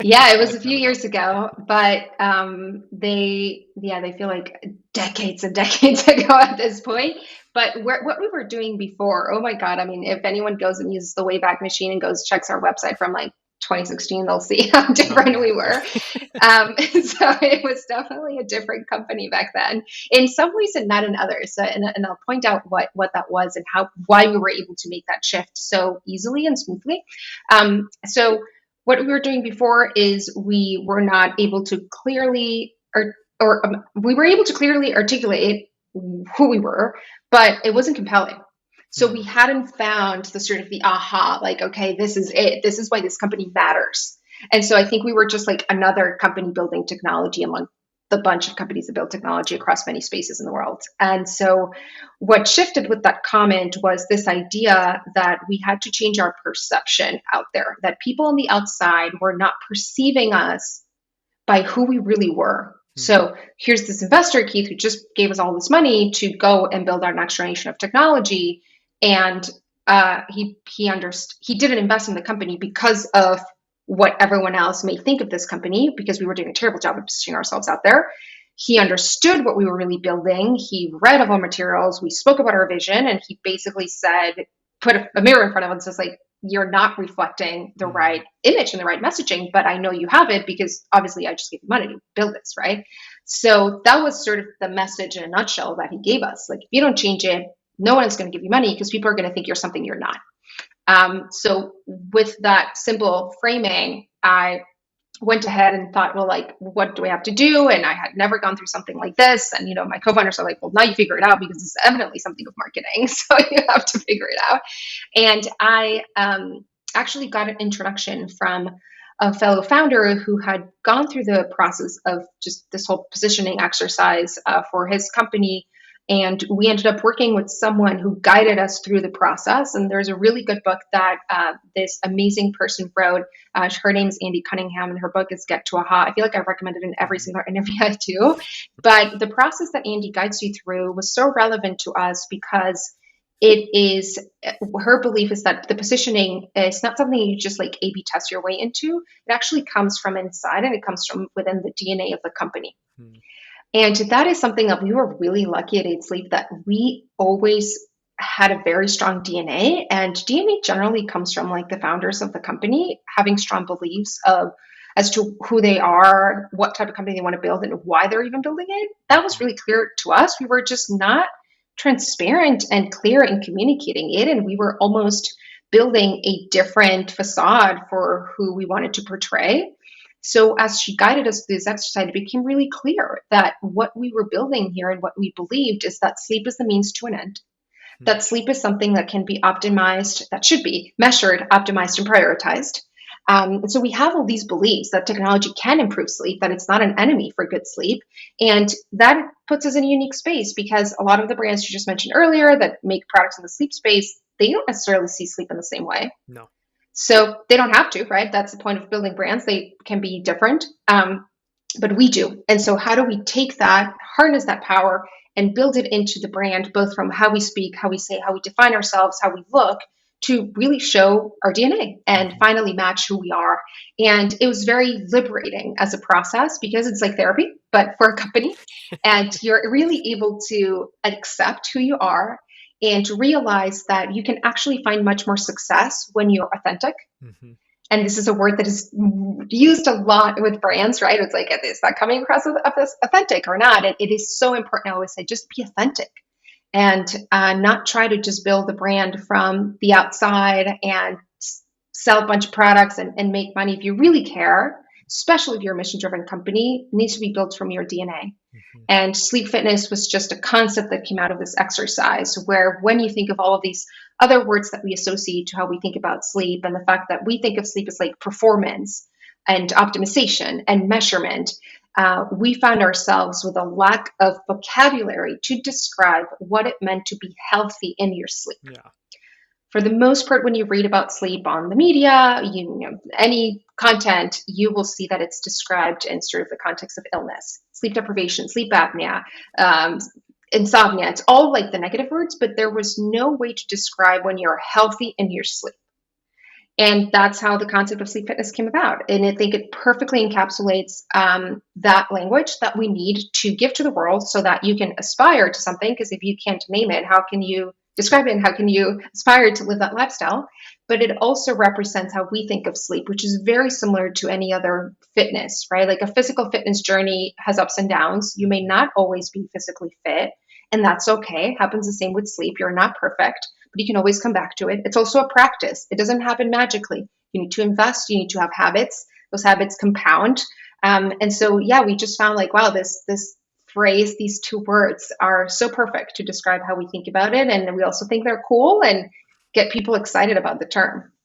Yeah, it A was long a few time ago. years ago, but they feel like decades and decades ago at this point. But what we were doing before, oh my God, I mean, if anyone goes and uses the Wayback Machine and goes checks our website from like 2016, they'll see how Oh different yeah. we were. So it was definitely a different company back then, in some ways and not in others. So, and I'll point out what that was and how why we were able to make that shift so easily and smoothly. So what we were doing before is we were not able to clearly or we were able to clearly articulate who we were, but it wasn't compelling. So we Hmm. hadn't found the sort of the aha, like, okay, this is it. This is why this company matters. And so I think we were just like another company building technology among the bunch of companies that build technology across many spaces in the world. And so what shifted with that comment was this idea that we had to change our perception out there, that people on the outside were not perceiving us by who we really were. Hmm. So here's this investor, Keith, who just gave us all this money to go and build our next generation of technology, and he didn't invest in the company because of what everyone else may think of this company, because we were doing a terrible job of positioning ourselves out there. He understood what we were really building. He read all our materials. We spoke about our vision, and he basically said, put a mirror in front of us, and says like, you're not reflecting the Hmm. right image and the right messaging, but I know you have it because obviously I just gave you money to build this, right? So that was sort of the message in a nutshell that he gave us. Like, if you don't change it, no one's going to give you money because people are going to think you're something you're not. So with that simple framing, I went ahead and thought, well, like, what do I have to do? And I had never gone through something like this. And, my co-founders are like, well, now you figure it out because it's evidently something of marketing. So you have to figure it out. And I actually got an introduction from a fellow founder who had gone through the process of just this whole positioning exercise for his company. And we ended up working with someone who guided us through the process. And there's a really good book that this amazing person wrote. Her name is Andy Cunningham, and her book is Get to Aha. I feel like I've recommended it in every Hmm. single interview I do. But the process that Andy guides you through was so relevant to us because it is her belief is that the positioning is not something you just like A/B test your way into. It actually comes from inside, and it comes from within the DNA of the company. Hmm. And that is something that we were really lucky at Eight Sleep, that we always had a very strong DNA. And DNA generally comes from like the founders of the company having strong beliefs of as to who they are, what type of company they want to build, and why they're even building it. That was Hmm. really clear to us. We were just not transparent and clear in communicating it. And we were almost building a different facade for who we wanted to portray. So, as she guided us through this exercise, it became really clear that what we were building here and what we believed is that sleep is the means to an end. Hmm. That sleep is something that can be optimized, that should be measured, optimized, and prioritized. And so we have all these beliefs that technology can improve sleep, that it's not an enemy for good sleep. And that puts us in a unique space because a lot of the brands you just mentioned earlier that make products in the sleep space, they don't necessarily see sleep in the same way. No. So they don't have to, right? That's the point of building brands. They can be different, but we do. And so, how do we take that, harness that power, and build it into the brand, both from how we speak, how we say, how we define ourselves, how we look, to really show our DNA and Hmm. finally match who we are. And it was very liberating as a process because it's like therapy, but for a company. And you're really able to accept who you are and realize that you can actually find much more success when you're authentic. Hmm. And this is a word that is used a lot with brands, right? It's like, is that coming across as authentic or not? It is so important. I always say, just be authentic and not try to just build the brand from the outside and sell a bunch of products and make money. If you really care, especially if you're a mission driven company, it needs to be built from your DNA. Hmm. And sleep fitness was just a concept that came out of this exercise, where when you think of all of these other words that we associate to how we think about sleep, and the fact that we think of sleep as like performance and optimization and measurement, we found ourselves with a lack of vocabulary to describe what it meant to be healthy in your sleep. Yeah. For the most part, when you read about sleep on the media, any content, you will see that it's described in sort of the context of illness, sleep deprivation, sleep apnea, um, insomnia. It's all like the negative words, but there was no way to describe when you're healthy in your sleep. And that's how the concept of sleep fitness came about. And I think it perfectly encapsulates that language that we need to give to the world so that you can aspire to something. Because if you can't name it, how can you describe it? And how can you aspire to live that lifestyle? But it also represents how we think of sleep, which is very similar to any other fitness, right? Like a physical fitness journey has ups and downs. You may not always be physically fit, and that's okay. It happens the same with sleep. You're not perfect, but you can always come back to it. It's also a practice. It doesn't happen magically. You need to invest. You need to have habits. Those habits compound. And so, yeah, we just found like, wow, this phrase, these two words are so perfect to describe how we think about it, and we also think they're cool and get people excited about the term.